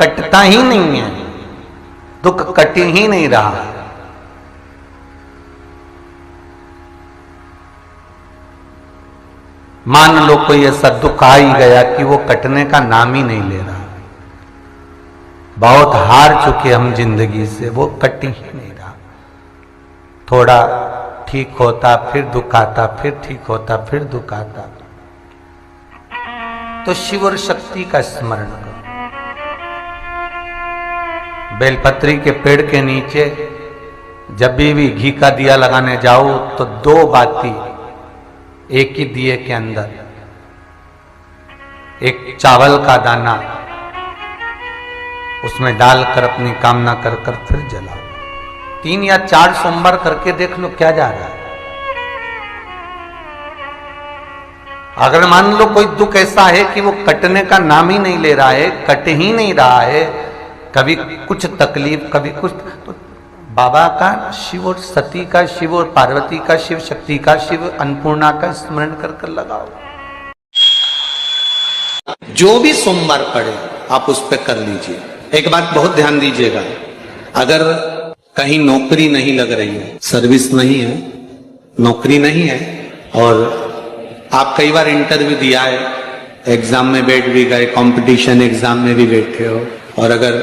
कटता ही नहीं है, दुख कट ही नहीं रहा। मान लो कोई ऐसा दुख आ ही गया कि वो कटने का नाम ही नहीं ले रहा, बहुत हार चुके हम जिंदगी से, वो कट ही नहीं रहा। थोड़ा ठीक होता फिर दुख आता, फिर ठीक होता फिर दुख आता। तो शिव और शक्ति का स्मरण करो। बेलपत्री के पेड़ के नीचे जब भी घी का दिया लगाने जाओ तो 2 बाती एक ही दिए के अंदर, एक चावल का दाना उसमें डालकर अपनी कामना कर कर फिर जलाओ। 3 या 4 सोमवार करके देख लो क्या जा रहा है। अगर मान लो कोई दुख ऐसा है कि वो कटने का नाम ही नहीं ले रहा है, कट ही नहीं रहा है, कभी कुछ तकलीफ कभी कुछ, तो बाबा का, शिव और सती का, शिव और पार्वती का, शिव शक्ति का, शिव अन्नपूर्णा का स्मरण कर कर लगाओ। जो भी सोमवार पड़े आप उस पर कर लीजिए। एक बात बहुत ध्यान दीजिएगा, अगर कहीं नौकरी नहीं लग रही है, सर्विस नहीं है, नौकरी नहीं है, और आप कई बार इंटरव्यू दिया है, एग्जाम में बैठ भी गए, कंपटीशन एग्जाम में भी बैठे हो, और अगर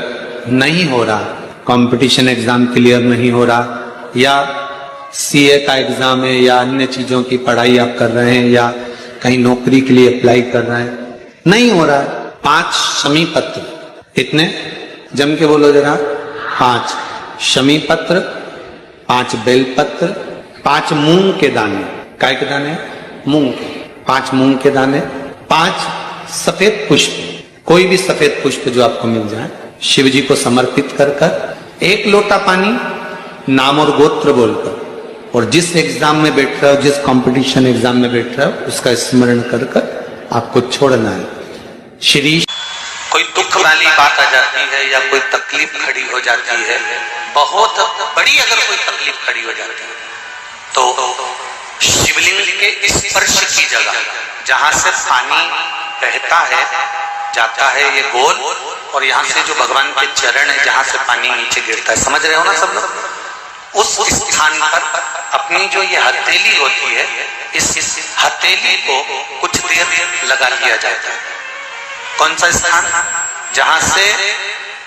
नहीं हो रहा, कंपटीशन एग्जाम क्लियर नहीं हो रहा, या सीए का एग्जाम है, या अन्य चीजों की पढ़ाई आप कर रहे हैं, या कहीं नौकरी के लिए अप्लाई कर रहे हैं, नहीं हो रहा, 5 शमी पत्र, कितने जम के बोलो जरा, 5 शमी पत्र, 5 बेल पत्र, 5 मूंग के दाने, काय के दाने, मूंग, 5 मूंग के दाने, 5 सफेद पुष्प, कोई भी सफेद पुष्प जो आपको मिल जाए, शिव जी को समर्पित कर कर 1 लोटा पानी, नाम और गोत्र बोलकर, और जिस एग्जाम में बैठ रहे हो, जिस कंपटीशन एग्जाम में बैठ रहे हो, उसका स्मरण कर कर आपको छोड़ना है। श्री कोई दुख वाली बात आ जाती है या कोई तकलीफ खड़ी हो जाती है, बहुत बड़ी अगर कोई तकलीफ खड़ी हो जाती है, तो शिवलिंग के स्पर्श की जगह जहां से पानी बहता है, जाता है ये गोल, और यहाँ से जो भगवान के चरण है जहां से पानी नीचे गिरता है, समझ रहे हो ना सब लोग, उस स्थान पर अपनी जो ये हथेली होती है, इस हथेली को कुछ देर लगा लिया जाता है। कौन सा स्थान? जहां से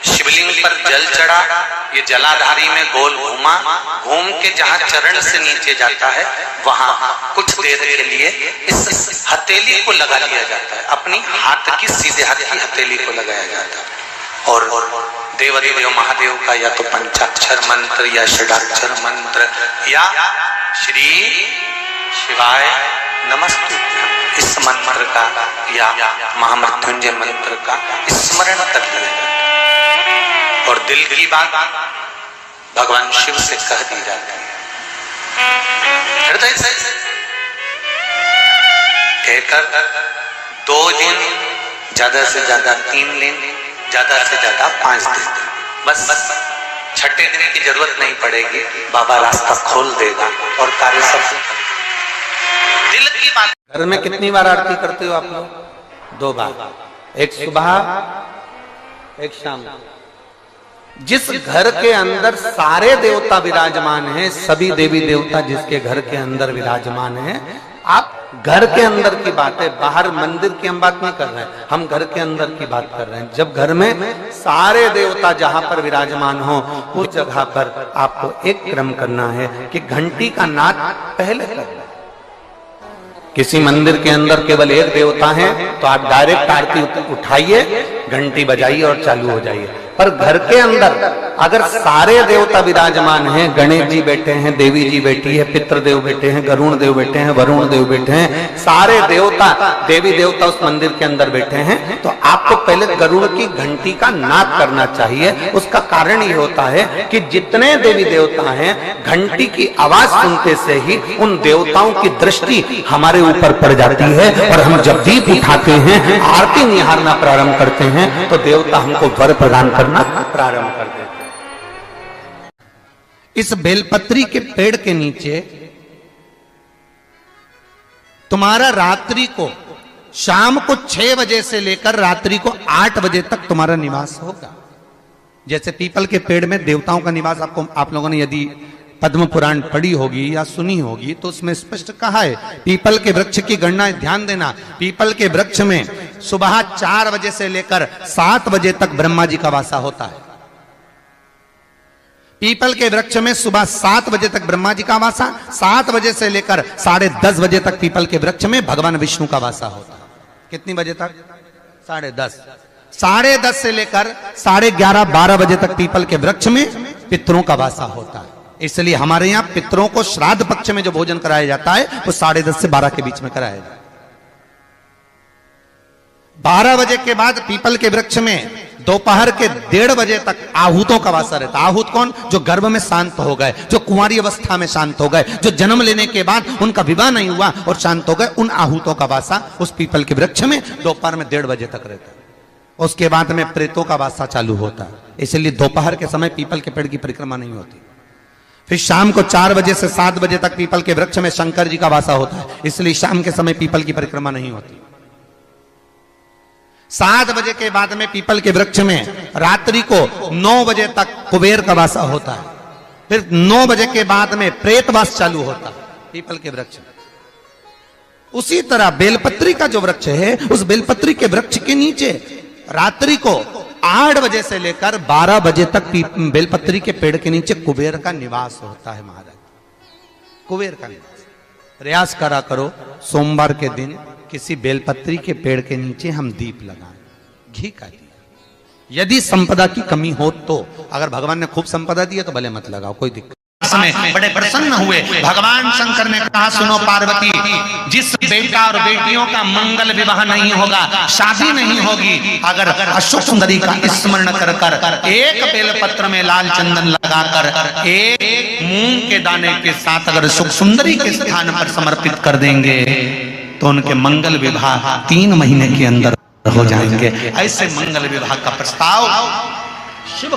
शिवलिंग पर जल चढ़ा, ये जलाधारी में गोल घूमा, घूम के जहां चरण से नीचे जाता है, वहां कुछ देर के लिए इस हथेली को लगा लिया जाता है, अपनी हाथ की, सीधे हाथ की हथेली को लगाया जाता है। और देवादिदेव महादेव का या तो पंचाक्षर मंत्र या षडाक्षर मंत्र या श्री शिवाय नमस्तुभ्यं, इस मंत्र का या महामृत्युंजय मंत्र का स्मरण कर लिया जाता है, और दिल की बात भगवान शिव से कह दी जाती है। हृदय से कहकर 2 दिन, ज्यादा से ज्यादा 3 दिन, ज्यादा से ज्यादा 5 दिन, बस 6ठे दिन की जरूरत नहीं पड़ेगी, बाबा रास्ता खोल देगा और कार्य सब। दिल की बात। घर में कितनी बार आरती करते हो आप लोग? 2 बार, एक सुबह एक शाम। जिस घर के अंदर सारे देवता विराजमान हैं, सभी देवी देवता जिसके घर के अंदर विराजमान हैं, आप घर के अंदर की बात है, बाहर मंदिर की हम बात नहीं कर रहे हैं, हम घर के अंदर की बात कर रहे हैं। जब घर में सारे देवता जहां पर विराजमान हो, उस जगह पर आपको एक क्रम करना है कि घंटी का नाद पहले करना है। किसी मंदिर के अंदर केवल एक देवता है तो आप डायरेक्ट आरती उठाइए, घंटी बजाइए और चालू हो जाइए। पर घर के अंदर अगर सारे देवता विराजमान हैं, गणेश जी बैठे हैं, देवी जी बैठी है, पितृदेव बैठे हैं, गरुण देव बैठे हैं, वरुण देव बैठे हैं, सारे देवता देवी देवता उस मंदिर के अंदर बैठे हैं, तो आपको पहले गरुड़ की घंटी का नाद करना चाहिए। उसका कारण ये होता है कि जितने देवी देवता हैं, घंटी की आवाज सुनते से ही उन देवताओं की दृष्टि हमारे ऊपर पड़ जाती है, और हम जब दीप उठाते हैं, आरती निहारना प्रारंभ करते हैं, तो देवता हमको वर प्रदान करना प्रारंभ कर देते हैं। इस बेलपत्री के पेड़ के नीचे तुम्हारा रात्रि को शाम को 6 बजे से लेकर रात्रि को 8 बजे तक तुम्हारा निवास होगा। जैसे पीपल के पेड़ में देवताओं का निवास, आपको आप लोगों ने यदि पद्म पुराण पढ़ी होगी या सुनी होगी तो उसमें स्पष्ट कहा है, पीपल के वृक्ष की गणना ध्यान देना, पीपल के वृक्ष में सुबह 4 बजे से लेकर 7 बजे तक ब्रह्मा जी का वासा होता है। पीपल के वृक्ष में सुबह 7 बजे तक ब्रह्मा जी का वासा, 7 बजे से लेकर 10:30 बजे तक पीपल के वृक्ष में भगवान विष्णु का वासा होता है। कितनी बजे तक? 10:30। 10:30 से लेकर 11:30 12 बजे तक पीपल के वृक्ष में पितरों का वासा होता है। इसलिए हमारे यहां पितरों को श्राद्ध पक्ष में जो भोजन कराया जाता है वो 10:30 से 12 के बीच में कराया जाता है। 12 बजे के बाद पीपल के वृक्ष में दोपहर के 1:30 बजे तक आहूतों का वासा रहता है। आहूत कौन? जो गर्भ में शांत हो गए, जो कुंवारी अवस्था में शांत हो गए, जो जन्म लेने के बाद उनका विवाह नहीं हुआ और शांत हो गए, उन आहूतों का वासा उस पीपल के वृक्ष में दोपहर में 1:30 बजे तक रहता है। उसके बाद में प्रेतों का वासा चालू होता है। इसलिए दोपहर के समय पीपल के पेड़ की परिक्रमा नहीं होती। फिर शाम को 4 बजे से 7 बजे तक पीपल के वृक्ष में शंकर जी का वासा होता है। इसलिए शाम के समय पीपल की परिक्रमा नहीं होती। 7 बजे के बाद में पीपल के वृक्ष में रात्रि को 9 बजे तक कुबेर का वासा होता है। फिर 9 बजे के बाद में प्रेतवास चालू होता है पीपल के वृक्ष में। उसी तरह बेलपत्री का जो वृक्ष है, उस बेलपत्री के वृक्ष के नीचे रात्रि को 8 बजे से लेकर 12 बजे तक बेलपत्री के पेड़ के नीचे कुबेर का निवास होता है। महाराज, कुबेर का निवास। प्रयास करा करो सोमवार के दिन किसी बेलपत्री के पेड़ के नीचे हम दीप लगाएं, घी का दिया। यदि संपदा की कमी हो तो, अगर भगवान ने खूब संपदा दी है तो भले मत लगाओ, कोई दिक्कत। में बड़े प्रसन्न हुए। भगवान शंकर ने कहा, सुनो पार्वती, जिस बेटा और बेटियों का मंगल विवाह नहीं होगा, शादी नहीं होगी, अगर अशोक सुंदरी का स्मरण कर कर एक बेलपत्र में लाल चंदन लगाकर एक मूंग के दाने के साथ अगर सुख सुंदरी के स्थान पर समर्पित कर देंगे तो उनके मंगल विवाह 3 महीने के अंदर हो जाएंगे। ऐसे मंगल विवाह का प्रस्ताव शिव